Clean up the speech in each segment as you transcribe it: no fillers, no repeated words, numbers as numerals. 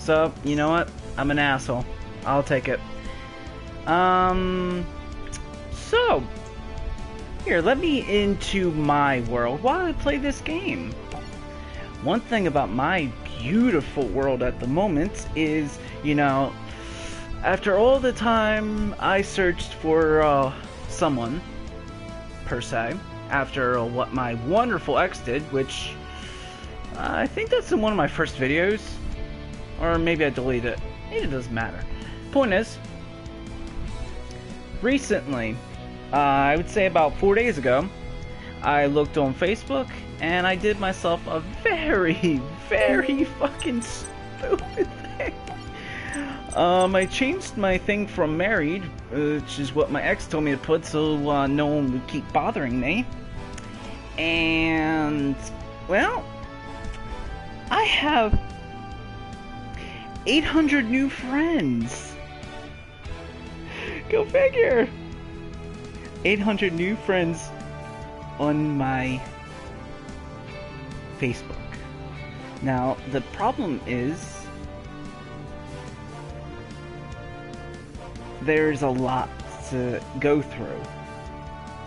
So, you know what? I'm an asshole. I'll take it. So, here, let me into my world while I play this game. One thing about my beautiful world at the moment is, you know, after all the time I searched for someone, per se, after what my wonderful ex did, which I think that's in one of my first videos, or maybe I deleted it. It doesn't matter. Point is, recently, I would say about 4 days ago, I looked on Facebook and I did myself a very, very fucking stupid thing. I changed my thing from married, which is what my ex told me to put so no one would keep bothering me. And, well, I have 800 new friends. Go figure. 800 new friends on my Facebook. Now, the problem is there's a lot to go through.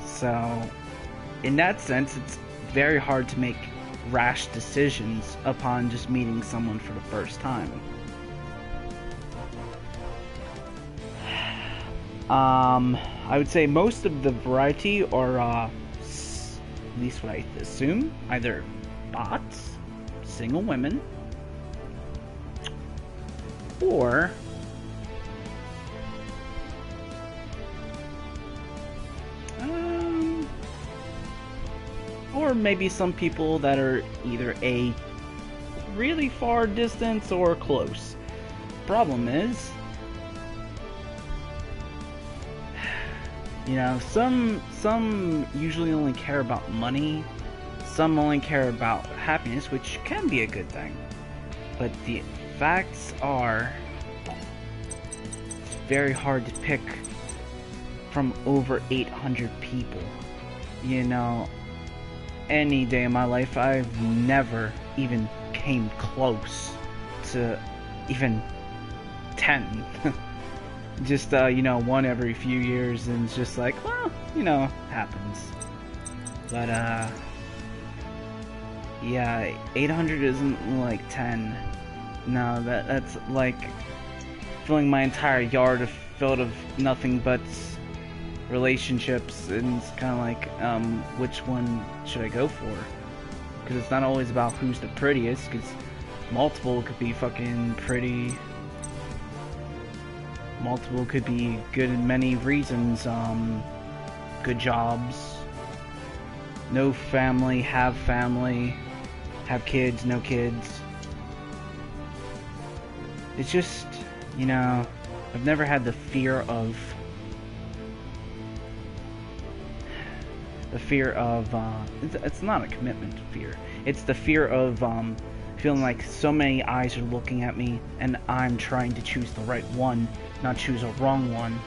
So, in that sense, it's very hard to make rash decisions upon just meeting someone for the first time. I would say most of the variety are, at least what I assume, either bots, single women, or maybe some people that are either a really far distance or close. Problem is, you know, some usually only care about money, some only care about happiness, which can be a good thing. But the facts are, it's very hard to pick from over 800 people. You know, any day in my life, I've never even came close to even 10. Just, you know, one every few years, and it's just like, well, you know, happens. But, yeah, 800 isn't like 10. No, that's like filling my entire yard filled of nothing but relationships, and it's kind of like, which one should I go for? Because it's not always about who's the prettiest, because multiple could be fucking pretty. Multiple could be good in many reasons. Good jobs, no family, have kids, no kids. It's just, you know, I've never had the fear of it's not a commitment fear. It's the fear of feeling like so many eyes are looking at me and I'm trying to choose the right one, not choose a wrong one.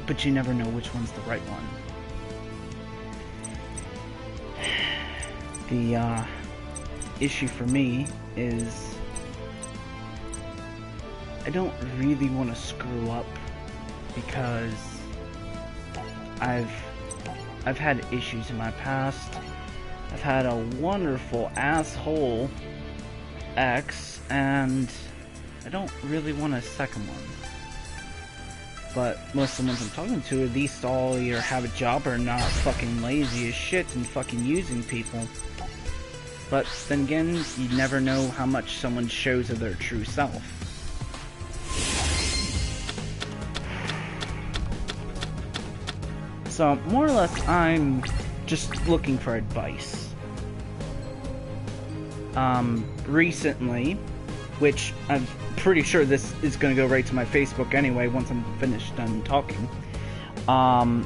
But you never know which one's the right one. The issue for me is I don't really want to screw up, because I've had issues in my past. I've had a wonderful asshole ex, and I don't really want a second one. But most of the ones I'm talking to at least all either have a job or not fucking lazy as shit and fucking using people. But then again, you never know how much someone shows of their true self. So, more or less, I'm just looking for advice. Recently, which I'm pretty sure this is going to go right to my Facebook anyway once I'm finished done talking. I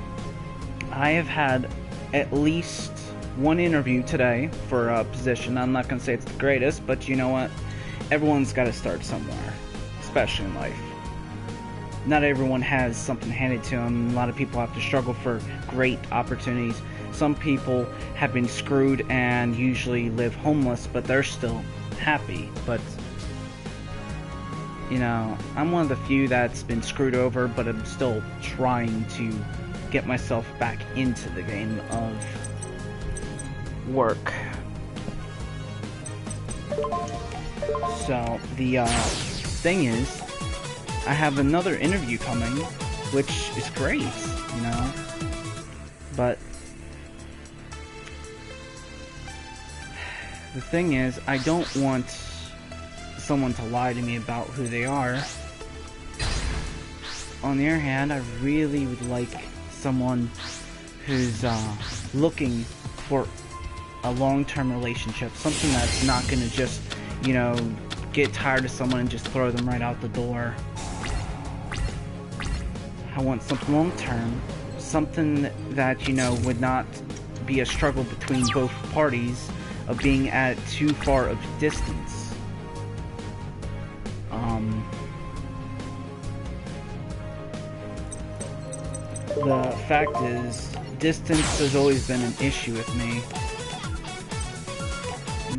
have had at least one interview today for a position. I'm not going to say it's the greatest, but you know what? Everyone's got to start somewhere, especially in life. Not everyone has something handed to them. A lot of people have to struggle for great opportunities. Some people have been screwed and usually live homeless, but they're still happy, but you know, I'm one of the few that's been screwed over, but I'm still trying to get myself back into the game of work. So, the thing is, I have another interview coming, which is great, you know, but the thing is, I don't want someone to lie to me about who they are. On the other hand, I really would like someone who's looking for a long-term relationship, something that's not gonna just, you know, get tired of someone and just throw them right out the door. I want something long-term, something that, you know, would not be a struggle between both parties of being at too far of a distance. The fact is, distance has always been an issue with me.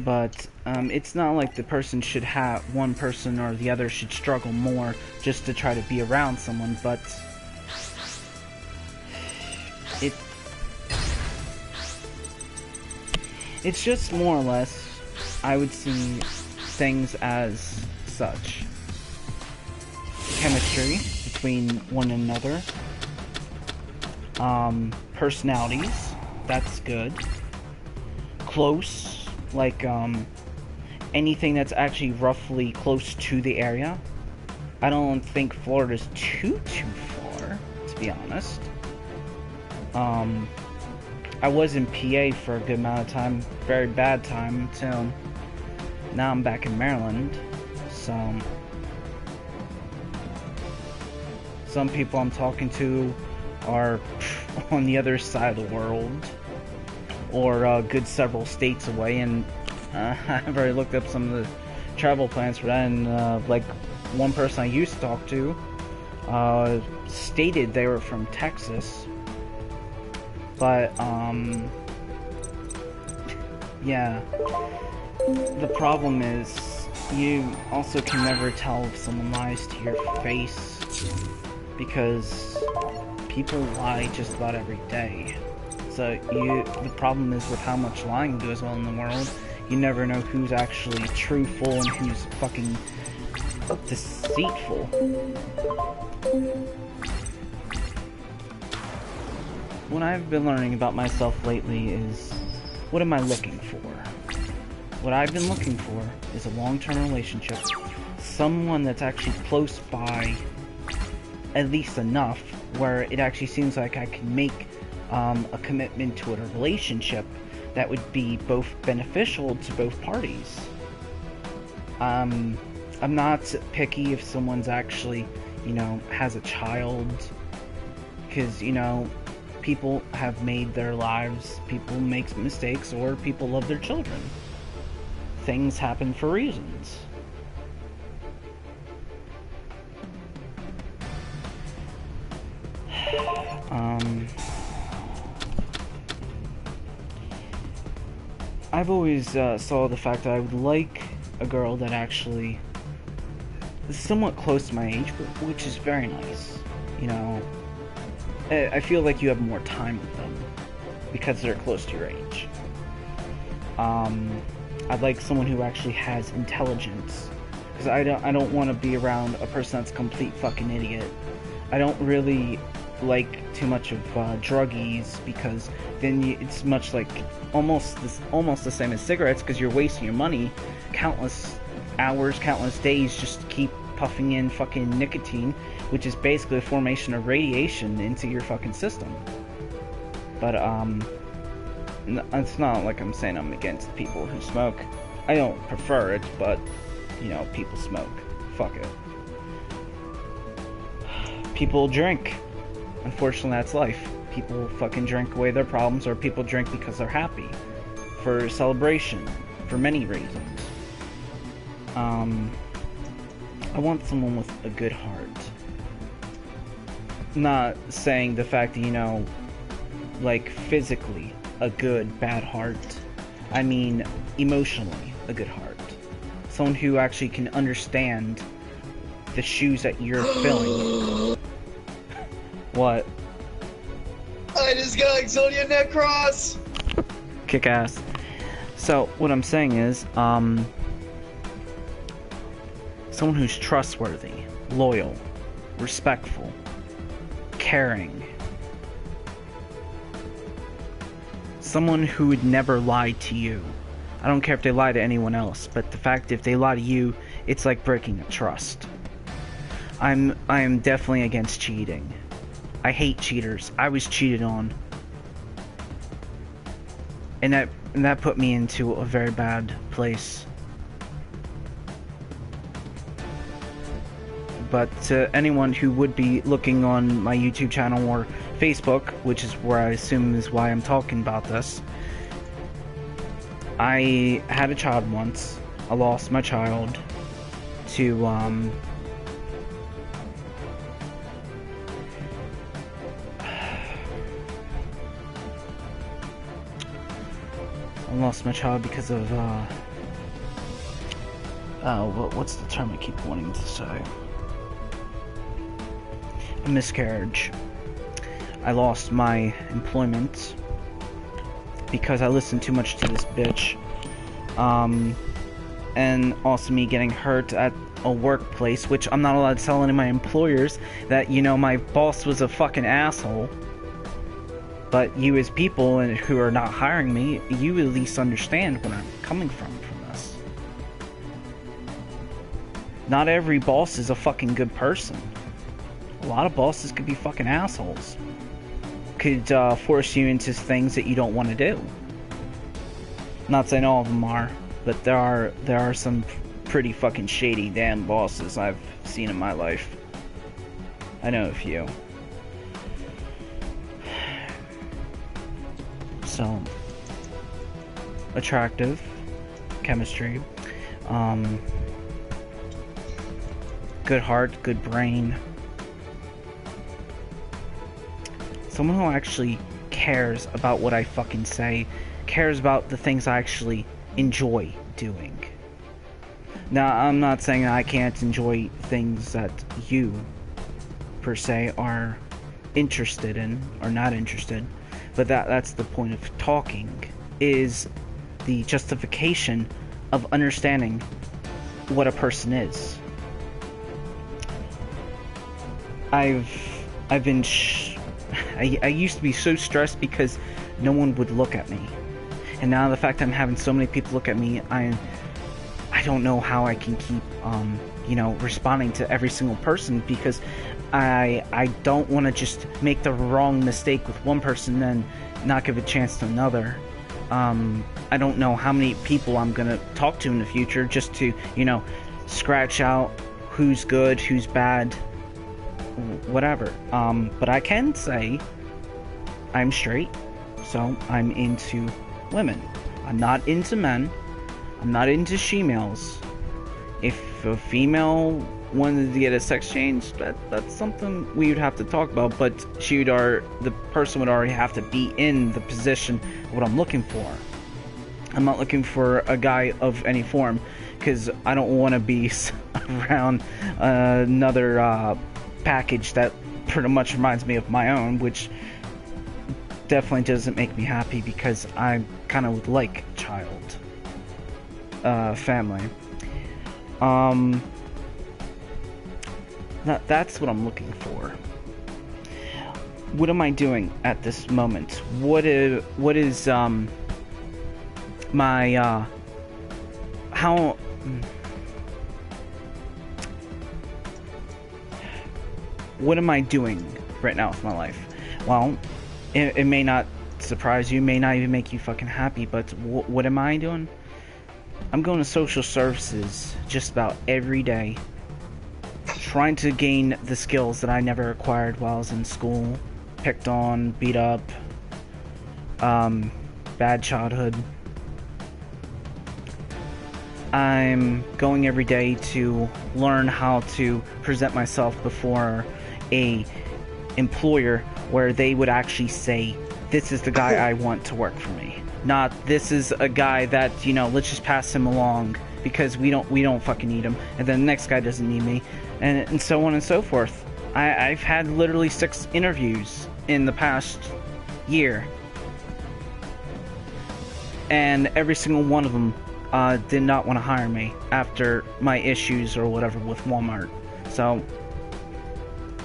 But it's not like the person should have, one person or the other should struggle more just to try to be around someone, but it's just more or less, I would see things as such. Chemistry between one another. Personalities, that's good. Close, like, anything that's actually roughly close to the area. I don't think Florida's too far, to be honest. I was in PA for a good amount of time, very bad time, too. Now I'm back in Maryland, so some people I'm talking to are on the other side of the world, or a good several states away, and I've already looked up some of the travel plans for that, and like one person I used to talk to stated they were from Texas, but yeah, the problem is you also can never tell if someone lies to your face, because people lie just about every day. So the problem is with how much lying goes on in the world, you never know who's actually truthful and who's fucking deceitful. What I've been learning about myself lately is, what am I looking for? What I've been looking for is a long-term relationship, someone that's actually close by, at least enough where it actually seems like I can make a commitment to a relationship that would be both beneficial to both parties. I'm not picky if someone's actually, you know, has a child, because, you know, people have made their lives, people make mistakes, or people love their children. Things happen for reasons. I've always saw the fact that I would like a girl that actually is somewhat close to my age, which is very nice. You know, I feel like you have more time with them because they're close to your age. I'd like someone who actually has intelligence, because I don't want to be around a person that's a complete fucking idiot. I don't really like too much of druggies, because then it's much like almost the same as cigarettes, because you're wasting your money, countless hours, countless days, just to keep puffing in fucking nicotine, which is basically a formation of radiation into your fucking system. But it's not like I'm saying I'm against people who smoke. I don't prefer it, but you know, people smoke. Fuck it. People drink. Unfortunately, that's life. People fucking drink away their problems, or people drink because they're happy, for celebration, for many reasons. I want someone with a good heart. Not saying the fact that, you know, like physically a good bad heart. I mean emotionally a good heart. Someone who actually can understand the shoes that you're filling. What? I just got Exodia Necross! Kick ass. So, what I'm saying is, someone who's trustworthy, loyal, respectful, caring. Someone who would never lie to you. I don't care if they lie to anyone else, but the fact if they lie to you, it's like breaking a trust. I am definitely against cheating. I hate cheaters. I was cheated on. And that put me into a very bad place. But to anyone who would be looking on my YouTube channel or Facebook, which is where I assume is why I'm talking about this, I had a child once. I lost my child to I lost my child because of what's the term I keep wanting to say? A miscarriage. I lost my employment because I listened too much to this bitch. And also me getting hurt at a workplace, which I'm not allowed to tell any of my employers that, you know, my boss was a fucking asshole. But you as people and who are not hiring me, you at least understand where I'm coming from this. Not every boss is a fucking good person. A lot of bosses could be fucking assholes. Could force you into things that you don't want to do. Not saying all of them are, but there are some pretty fucking shady damn bosses I've seen in my life. I know a few. So, attractive, chemistry, good heart, good brain. Someone who actually cares about what I fucking say, cares about the things I actually enjoy doing. Now, I'm not saying I can't enjoy things that you, per se, are interested in, or not interested, but that's the point of talking, is the justification of understanding what a person is. I used to be so stressed because no one would look at me. And now the fact that I'm having so many people look at me, I don't know how I can keep, responding to every single person, because I don't want to just make the wrong mistake with one person and then not give a chance to another. I don't know how many people I'm going to talk to in the future just to, scratch out who's good, who's bad, whatever. But I can say I'm straight, so I'm into women. I'm not into men. I'm not into she-males. If a female wanted to get a sex change, that's something we would have to talk about, but the person would already have to be in the position of what I'm looking for. I'm not looking for a guy of any form, because I don't want to be around another package that pretty much reminds me of my own, which definitely doesn't make me happy, because I kind of would like child family. That's what I'm looking for. What am I doing at this moment? What is my how what am I doing right now with my life? Well, it may not surprise you, may not even make you fucking happy, but what am I doing? I'm going to social services just about every day, trying to gain the skills that I never acquired while I was in school. Picked on, beat up, bad childhood. I'm going every day to learn how to present myself before a employer where they would actually say, this is the guy I want to work for me. Not, this is a guy that, let's just pass him along because we don't fucking need them, and then the next guy doesn't need me, and so on and so forth. I've had literally 6 interviews in the past year, and every single one of them did not want to hire me after my issues or whatever with Walmart. So,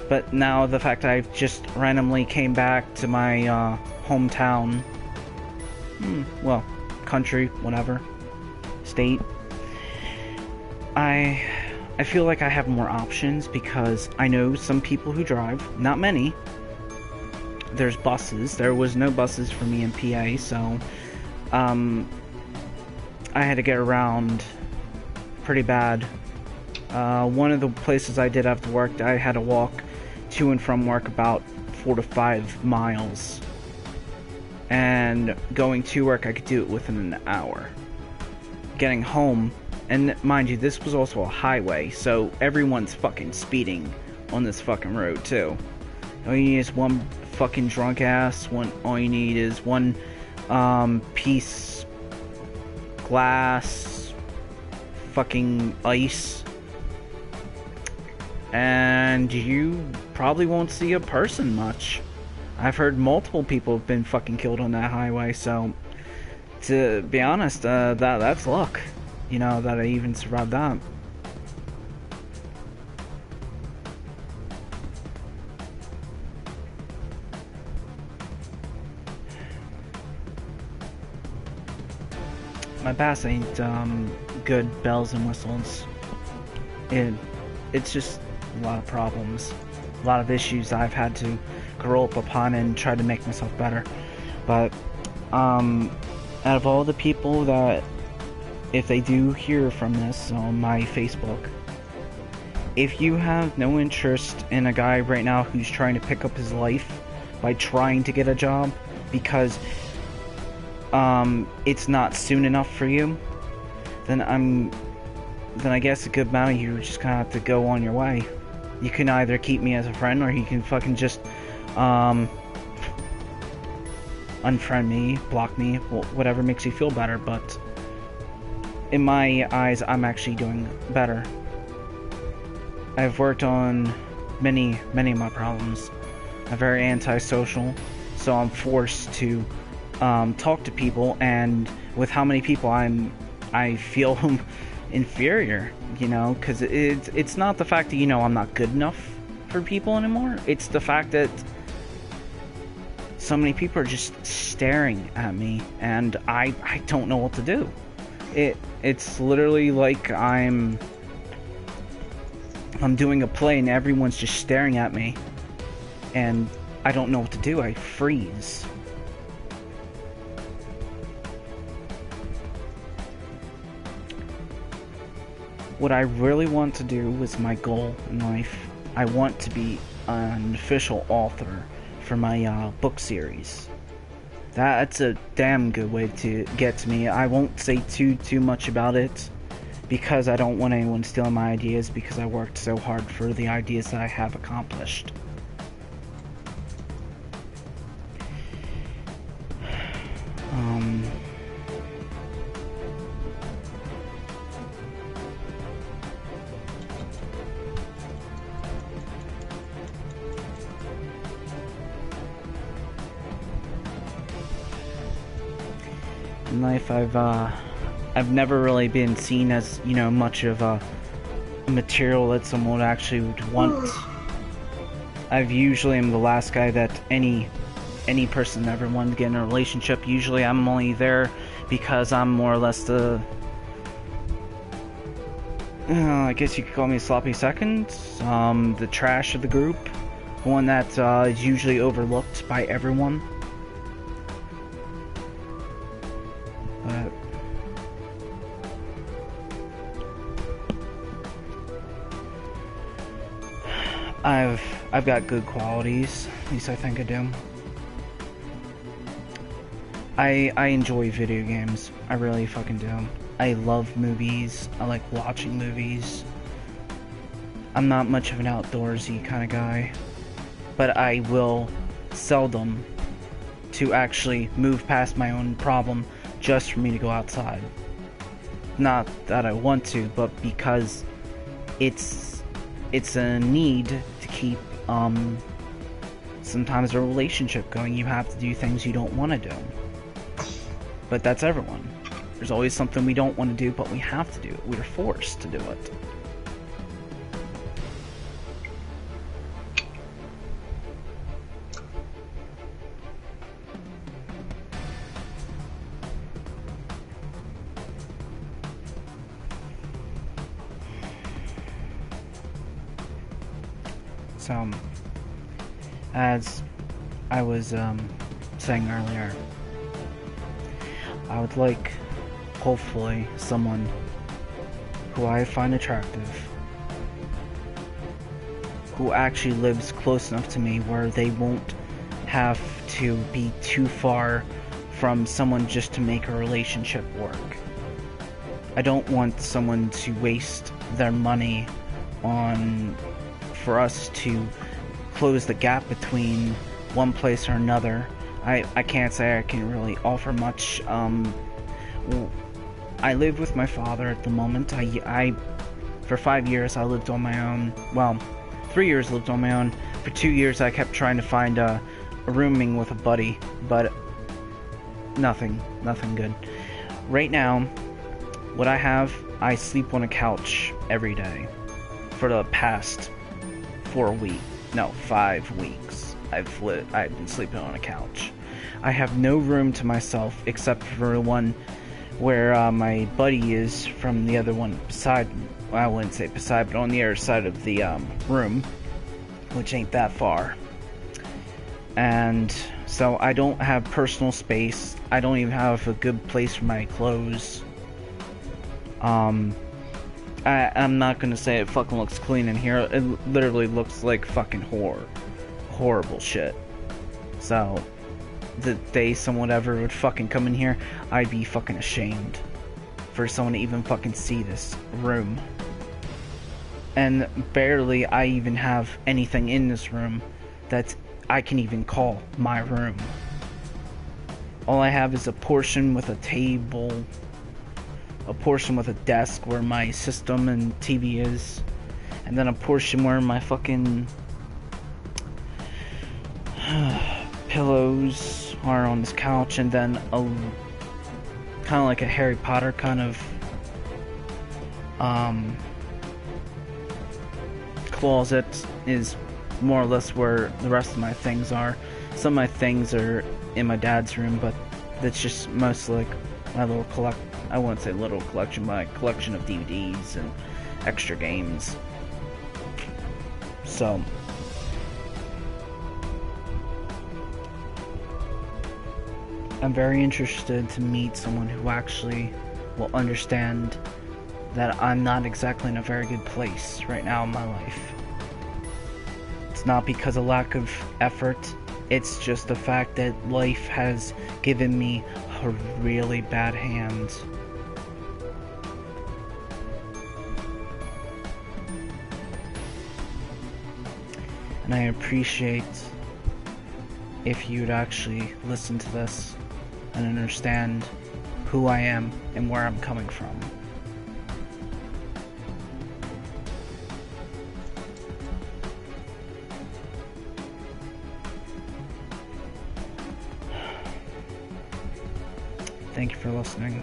but now the fact I've just randomly came back to my hometown, well, country, whatever, state, I feel like I have more options because I know some people who drive, not many. There's buses. There was no buses for me in PA, so I had to get around pretty bad. One of the places I did have to work, I had to walk to and from work about 4 to 5 miles. And going to work, I could do it within an hour. Getting home, and mind you, this was also a highway, so everyone's fucking speeding on this fucking road too. All you need is one fucking drunk ass, all you need is one piece glass, fucking ice, and you probably won't see a person much. I've heard multiple people have been fucking killed on that highway, so to be honest, that's luck, you know, that I even survived that. My past ain't good bells and whistles. It's just a lot of problems, a lot of issues I've had to grow up upon and try to make myself better. But out of all the people that, if they do hear from this on my Facebook, if you have no interest in a guy right now who's trying to pick up his life by trying to get a job because it's not soon enough for you, then I guess a good amount of you just gonna have to go on your way. You can either keep me as a friend, or you can fucking just unfriend me, block me, whatever makes you feel better. But in my eyes, I'm actually doing better. I've worked on many of my problems. I'm very antisocial, so I'm forced to talk to people, and with how many people I feel inferior, you know, because it's not the fact that, you know, I'm not good enough for people anymore. It's the fact that so many people are just staring at me, and I don't know what to do. It's literally like I'm doing a play and everyone's just staring at me, and I don't know what to do. I freeze. What I really want to do is my goal in life. I want to be an official author for my book series. That's a damn good way to get to me. I won't say too much about it because I don't want anyone stealing my ideas, because I worked so hard for the ideas that I have accomplished. In life, I've never really been seen as, you know, much of a material that someone actually would want. I've usually am the last guy that any person ever wanted to get in a relationship. Usually I'm only there because I'm more or less the I guess you could call me a sloppy second, the trash of the group, one that is usually overlooked by everyone. But I've got good qualities, at least I think I do. I enjoy video games. I really fucking do. I love movies. I like watching movies. I'm not much of an outdoorsy kind of guy, but I will seldom to actually move past my own problem just for me to go outside. not that I want to, but because it's a need to keep sometimes a relationship going. You have to do things you don't want to do. But that's everyone. There's always something we don't want to do, but we have to do it. We're forced to do it. So, as I was saying earlier, I would like, hopefully, someone who I find attractive, who actually lives close enough to me where they won't have to be too far from someone just to make a relationship work. I don't want someone to waste their money on for us to close the gap between one place or another. I can't say I can really offer much. I live with my father at the moment. I for 5 years I lived on my own. Well, 3 years lived on my own. For 2 years I kept trying to find a rooming with a buddy, but nothing good. Right now, what I have, I sleep on a couch every day for the past 5 weeks. I've been sleeping on a couch. I have no room to myself except for the one where my buddy is from the other one beside. Well, I wouldn't say beside, but on the other side of the room, which ain't that far. And so I don't have personal space. I don't even have a good place for my clothes. I'm not gonna say it fucking looks clean in here. It literally looks like fucking horrible shit. So, the day someone ever would fucking come in here, I'd be fucking ashamed for someone to even fucking see this room. And barely I even have anything in this room that I can even call my room. All I have is a portion with a table, a portion with a desk where my system and TV is, and then a portion where my fucking pillows are on this couch, and then a kind of like a Harry Potter kind of closet is more or less where the rest of my things are. Some of my things are in my dad's room, but that's just mostly like my little I wouldn't say little collection, my collection of DVDs and extra games. So, I'm very interested to meet someone who actually will understand that I'm not exactly in a very good place right now in my life. It's not because of lack of effort, it's just the fact that life has given me a really bad hand. And I appreciate if you'd actually listen to this and understand who I am and where I'm coming from. Thank you for listening.